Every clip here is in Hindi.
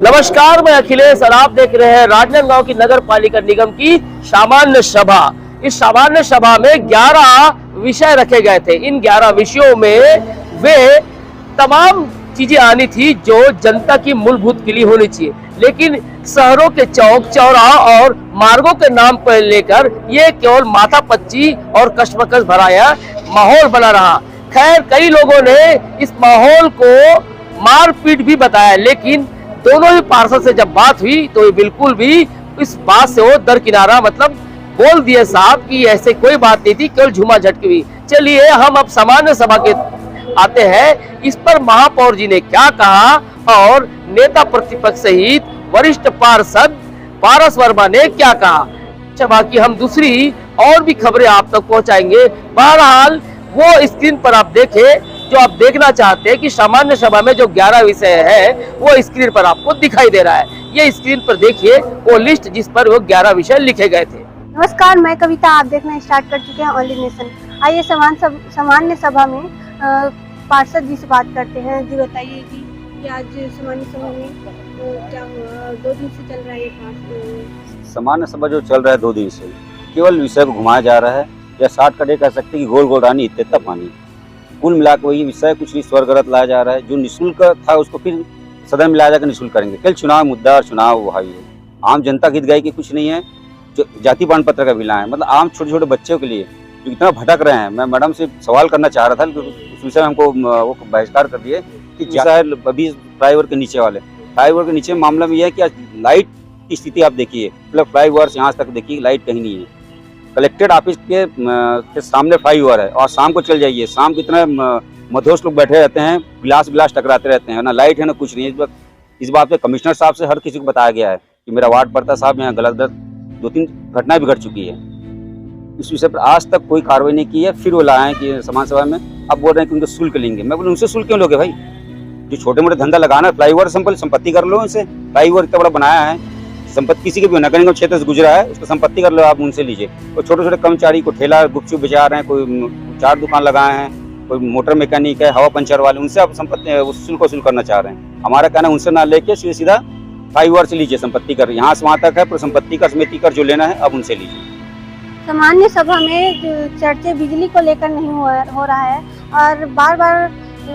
नमस्कार, मैं अखिलेश और आप देख रहे हैं राजनांदगांव की नगर पालिका निगम की सामान्य सभा। इस सामान्य सभा में 11 विषय रखे गए थे। इन 11 विषयों में वे तमाम चीजें आनी थी जो जनता की मूलभूत के लिए होनी चाहिए, लेकिन शहरों के चौक चौराहा और मार्गों के नाम पर लेकर ये केवल माथापच्ची और कशमकश भराया माहौल बना रहा। खैर, कई लोगों ने इस माहौल को मारपीट भी बताया, लेकिन दोनों ही पार्षद से जब बात हुई तो ये बिल्कुल भी इस बात से वो दरकिनारा मतलब बोल दिए साहब कि ऐसे कोई बात नहीं थी, केवल झूमा झटकी हुई। चलिए हम अब सामान्य सभा के आते हैं, इस पर महापौर जी ने क्या कहा और नेता प्रतिपक्ष सहित वरिष्ठ पार्षद पारस वर्मा ने क्या कहा। सभा की हम दूसरी और भी खबरें आप तक पहुंचाएंगे। बहरहाल वो स्क्रीन पर आप देखें जो आप देखना चाहते हैं कि सामान्य सभा में जो 11 विषय है वो स्क्रीन पर आपको दिखाई दे रहा है। ये स्क्रीन पर देखिए वो लिस्ट जिस पर वो 11 विषय लिखे गए थे। नमस्कार, मैं कविता, आप देखना स्टार्ट कर चुके हैं ओनली नेशन। आइए सामान्य सभा में पार्षद जी से बात करते हैं। जी बताइए कि आज सामान्य सभा में क्या 2 दिन से चल रहा है सामान्य सभा जो चल रहा है 2 दिन से, केवल विषय को घुमाया जा रहा है, या शॉर्टकट ये कह सकते हैं कि गोल गोल रानी इतना पानी। कुल मिला के वही विषय कुछ भी स्वर्गरत लाया जा रहा है। जो निःशुल्क था उसको फिर सदन में लाया जाकर निःशुल्क करेंगे। कल चुनाव मुद्दा और चुनाव भाई है, आम जनता के हित गए कि कुछ नहीं है। जो जाति प्रमाण पत्र का बिल है, मतलब आम छोटे छोटे बच्चों के लिए जो इतना भटक रहे हैं। मैं मैडम से सवाल करना चाह रहा था, उस विषय में हमको वो बहिष्कार कर दिए कि अभी फ्लाईओवर के नीचे वाले फ्लाईओवर के नीचे मामला में यह है कि आज लाइट की स्थिति आप देखिए, मतलब फ्लाईओवर से यहाँ तक देखिए लाइट कहीं नहीं है। कलेक्ट्रेट ऑफिस के सामने फ्लाईओवर है और शाम को चल जाइए, शाम को इतना मधोश लोग बैठे रहते हैं, गिलास टकराते रहते हैं, ना लाइट है ना कुछ नहीं है। इस बात पे कमिश्नर साहब से हर किसी को बताया गया है कि मेरा वार्ड पड़ता साहब यहाँ गलत 2-3 घटनाएं भी घट चुकी है। इस विषय पर आज तक कोई कार्रवाई नहीं की है। फिर वो लाए हैं कि समाज सभा में अब बोल रहे हैं कि उनसे शुल्क लेंगे। मैं बोलूँ उनसे शुल्क क्यों लोगे भाई? जो छोटे मोटे धंधा लगाना है, फ्लाईओवर सिंपल संपत्ति कर लो उनसे। फ्लाईओवर इतना बड़ा बनाया है, संपत्ति किसी के भी नगर निगम क्षेत्र से गुजरा है, उसको संपत्ति कर लो, आप उनसे लीजिए। और छोटे छोटे कर्मचारी को ठेला गुपचुप बेचा रहे हैं, कोई 4 दुकान लगाए हैं, कोई मोटर मैकेनिक है, हवा पंचर वाले, उनसे आप संपत्ति शुल्क वसूल करना चाह रहे हैं। हमारा कहना है उनसे ना लेके सीधा फ्लाईओवर से लीजिए संपत्ति कर, यहाँ से वहाँ तक है, पर संपत्ति कर समिति कर जो लेना है अब उनसे लीजिए। सामान्य सभा में चर्चे बिजली को लेकर नहीं हो रहा है और बार बार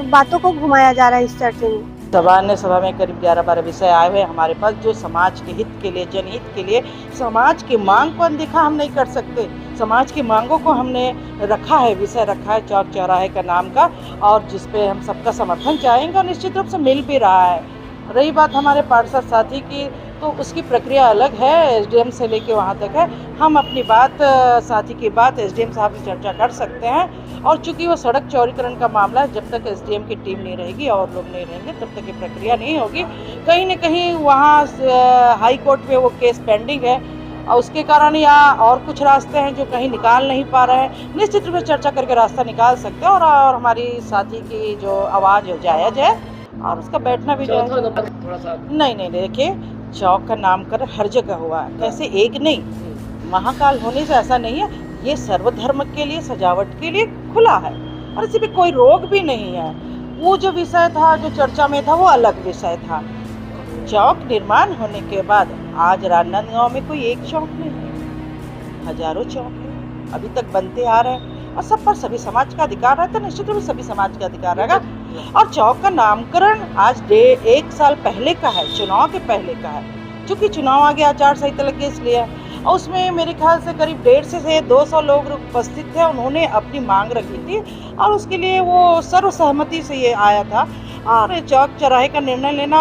बातों को घुमाया जा रहा है इस चर्चे में। सामान्य सभा में करीब 11-12 विषय आए हुए हमारे पास, जो समाज के हित के लिए, जनहित के लिए, समाज की मांग को अनदेखा हम नहीं कर सकते। समाज की मांगों को हमने रखा है, विषय रखा है चौक चौराहे का नाम का, और जिस पे हम सबका समर्थन चाहेंगे और निश्चित रूप से मिल भी रहा है। रही बात हमारे पार्षद साथी की, तो उसकी प्रक्रिया अलग है, एसडीएम से लेके वहाँ तक है। हम अपनी बात, साथी की बात एसडीएम साहब से चर्चा कर सकते हैं, और चूंकि वो सड़क चौड़ीकरण का मामला है, जब तक एसडीएम की टीम नहीं रहेगी और लोग नहीं रहेंगे तब तक ये प्रक्रिया नहीं होगी। कहीं न कहीं वहाँ हाई कोर्ट में वो केस पेंडिंग है और उसके कारण या और कुछ रास्ते हैं जो कहीं निकाल नहीं पा रहे हैं। निश्चित रूप से चर्चा करके रास्ता निकाल सकते हैं, और हमारी साथी की जो आवाज़ जायज़ है और उसका बैठना भी जायज़ है। नहीं, देखिए चौक का नामकरण हर जगह हुआ है, कैसे एक नहीं, महाकाल होने से ऐसा नहीं है। ये सर्वधर्म के लिए, सजावट के लिए खुला है और इसी पे कोई रोक भी नहीं है। वो जो विषय था, जो चर्चा में था, वो अलग विषय था। चौक निर्माण होने के बाद आज राजनांदगांव में कोई एक चौक नहीं है, हजारों चौक है, अभी तक बनते आ रहे हैं, और सब पर सभी समाज का अधिकार रहता है। निश्चित रूप से सभी समाज का अधिकार रहेगा। और चौक का नामकरण आज 1 साल पहले का है, चुनाव के पहले का है, क्योंकि चुनाव आ गया, आचार संहिता लगी इसलिए। और उसमें मेरे ख्याल से करीब 150 से 200 लोग उपस्थित थे, उन्होंने अपनी मांग रखी थी और उसके लिए वो सर्वसहमति से ये आया था। और चौक चौराहे का निर्णय लेना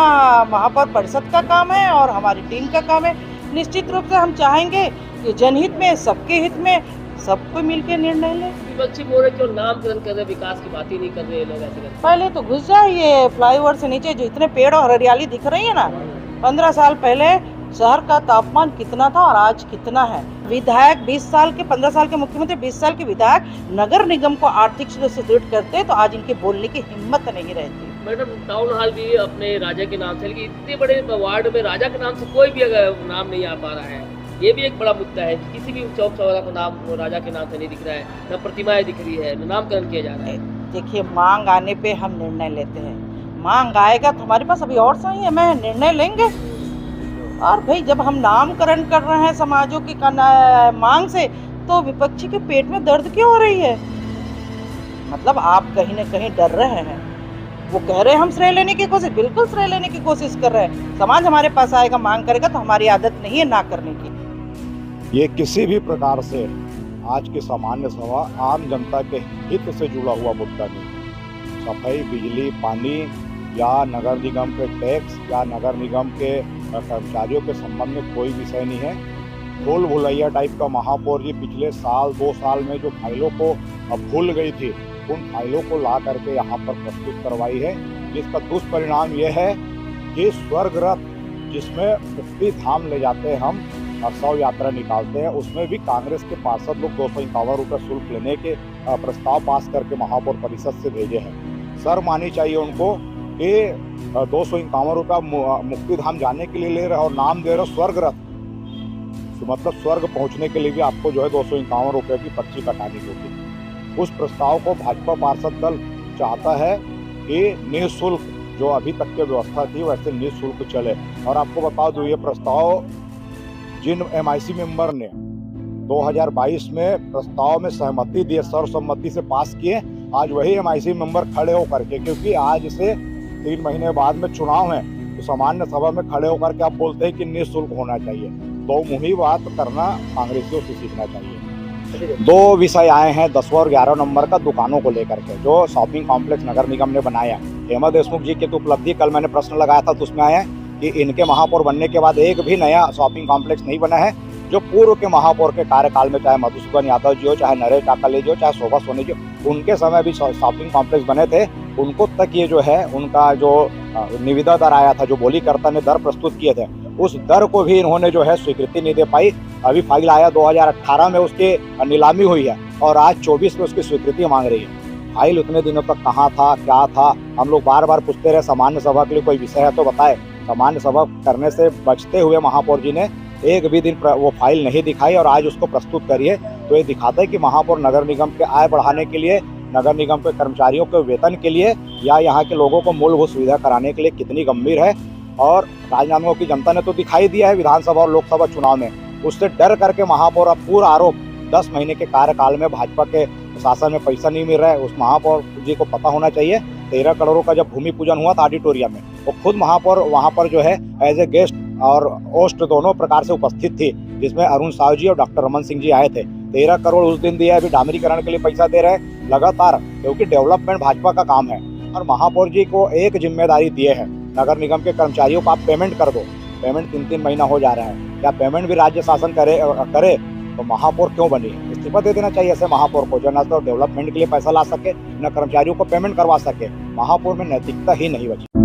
महापौर परिषद का काम है और हमारी टीम का काम है। निश्चित रूप से हम चाहेंगे कि जनहित में, सबके हित में सबको मिलकर निर्णय ले। विपक्षी बोल रहे क्यों नामकरण कर रहे, विकास की बात ही नहीं कर रहे लोग, ऐसे करते। पहले तो घुस जाइए फ्लाईओवर से नीचे, जो इतने पेड़ और हरियाली दिख रही है ना, 15 साल पहले शहर का तापमान कितना था और आज कितना है। विधायक 20 साल के, 15 साल के मुख्यमंत्री, 20 साल के विधायक नगर निगम को आर्थिक रूप से सुदृढ़ करते तो आज इनके बोलने की हिम्मत नहीं रहती। मैडम, टाउन हॉल भी अपने राजा के नाम से, लेकिन इतने बड़े वार्ड में राजा के नाम से कोई भी अगर नाम नहीं आ पा रहा है, ये भी एक बड़ा मुद्दा है। किसी भी चौक चौराहा का नाम राजा के नाम से नहीं दिख रहा है, न प्रतिमाएं दिख रही है, न नामकरण किया जा रहा है। देखिए, मांग आने पे हम निर्णय लेते हैं। मांग आएगा तो हमारे पास अभी और सही है, मैं निर्णय लेंगे। और भाई जब हम नामकरण कर रहे हैं समाजों की मांग से, तो विपक्षी के पेट में दर्द क्यों हो रही है? मतलब आप कहीं ना कहीं डर रहे हैं। वो कह रहे हैं हम श्रेय लेने की कोशिश, बिल्कुल श्रेय लेने की कोशिश कर रहे हैं। समाज हमारे पास आएगा, मांग करेगा, तो हमारी आदत नहीं है ना करने की। ये किसी भी प्रकार से आज की सामान्य सभा आम जनता के हित से जुड़ा हुआ मुद्दा नहीं। सफाई, बिजली, पानी या नगर निगम के टैक्स या नगर निगम के कर्मचारियों के संबंध में कोई विषय नहीं है। भूल भुलैया टाइप का महापौर जी पिछले साल 2 साल में जो फाइलों को भूल गई थी, उन फाइलों को ला करके यहाँ पर प्रस्तुत करवाई है, जिसका दुष्परिणाम यह है कि स्वर्ग रथ जिसमें मुक्ति धाम ले जाते हैं हम और 100 यात्रा निकालते हैं, उसमें भी कांग्रेस के पार्षद लोग 251 रुपये शुल्क लेने के प्रस्ताव पास करके महापौर परिषद से भेजे हैं। सर मानी चाहिए उनको कि 251 रुपया मुक्ति धाम जाने के लिए ले रहे और नाम दे रहे स्वर्ग रथ, तो मतलब स्वर्ग पहुंचने के लिए भी आपको जो है 251 रुपये की पर्ची कटानी होगी। उस प्रस्ताव को भाजपा पार्षद दल चाहता है कि निःशुल्क जो अभी तक की व्यवस्था थी वैसे निःशुल्क चले। और आपको बता दूं, ये प्रस्ताव जिन MIC मेंबर ने 2022 में प्रस्ताव में सहमति दी, सर्वसम्मति से पास किए, आज वही MIC मेंबर खड़े होकर के, क्योंकि आज से 3 महीने बाद में चुनाव है, तो सामान्य सभा में खड़े होकर के आप बोलते हैं कि निःशुल्क होना चाहिए। तो मुही बात करना कांग्रेसियों से सीखना चाहिए। 2 विषय आए हैं 10वां और 11 नंबर का दुकानों को लेकर के, जो शॉपिंग कॉम्प्लेक्स नगर निगम ने बनाया। हेमा देशमुख जी की तो उपलब्धि, कल मैंने प्रश्न लगाया था तो उसमें आया कि इनके महापौर बनने के बाद एक भी नया शॉपिंग कॉम्प्लेक्स नहीं बना है। जो पूर्व के महापौर के कार्यकाल में, चाहे मधुसूदन यादव जी हो, चाहे नरेश टाकाले जी हो, चाहे शोभा सोनी जी हो, उनके समय भी शॉपिंग कॉम्प्लेक्स बने थे। उनको तक ये जो है उनका जो निविदा दर आया था, जो बोलीकर्ता ने दर प्रस्तुत किए थे, उस दर को भी इन्होंने जो है स्वीकृति नहीं दे पाई। अभी फाइल आया 2018 में, उसकी नीलामी हुई है और आज 24 में उसकी स्वीकृति मांग रही है। फाइल उतने दिनों तक कहाँ था, क्या था? हम लोग बार बार पूछते रहे, सामान्य सभा के लिए कोई विषय है तो बताए। सामान्य सभा करने से बचते हुए महापौर जी ने एक भी दिन वो फाइल नहीं दिखाई और आज उसको प्रस्तुत करिए, तो ये दिखाता है कि महापौर नगर निगम के आय बढ़ाने के लिए, नगर निगम के कर्मचारियों के वेतन के लिए या यहाँ के लोगों को मूलभूत सुविधा कराने के लिए कितनी गंभीर है। और राजनांदगांव की जनता ने तो दिखाई दिया है विधानसभा और लोकसभा चुनाव में, उससे डर करके महापौर अब पूरा आरोप 10 महीने के कार्यकाल में भाजपा के शासन में पैसा नहीं मिल रहा है। उस महापौर जी को पता होना चाहिए 13 करोड़ का जब भूमि पूजन हुआ था ऑडिटोरियम में, वो खुद महापौर वहाँ पर जो है एज ए गेस्ट और होस्ट दोनों प्रकार से उपस्थित थी, जिसमें अरुण साहू जी और डॉक्टर रमन सिंह जी आए थे। 13 करोड़ उस दिन दिया, अभी डामरीकरण के लिए पैसा दे रहे हैं लगातार, क्योंकि डेवलपमेंट भाजपा का काम है। और महापौर जी को एक जिम्मेदारी दिए है, नगर निगम के कर्मचारियों को आप पेमेंट कर दो। पेमेंट 3-3 महीना हो जा रहा है, क्या पेमेंट भी राज्य शासन करे तो महापौर क्यों बनी? इस्तीफा दे देना चाहिए ऐसे महापौर को, जो न तो डेवलपमेंट के लिए पैसा ला सके, न कर्मचारियों को पेमेंट करवा सके। महापौर में नैतिकता ही नहीं बची।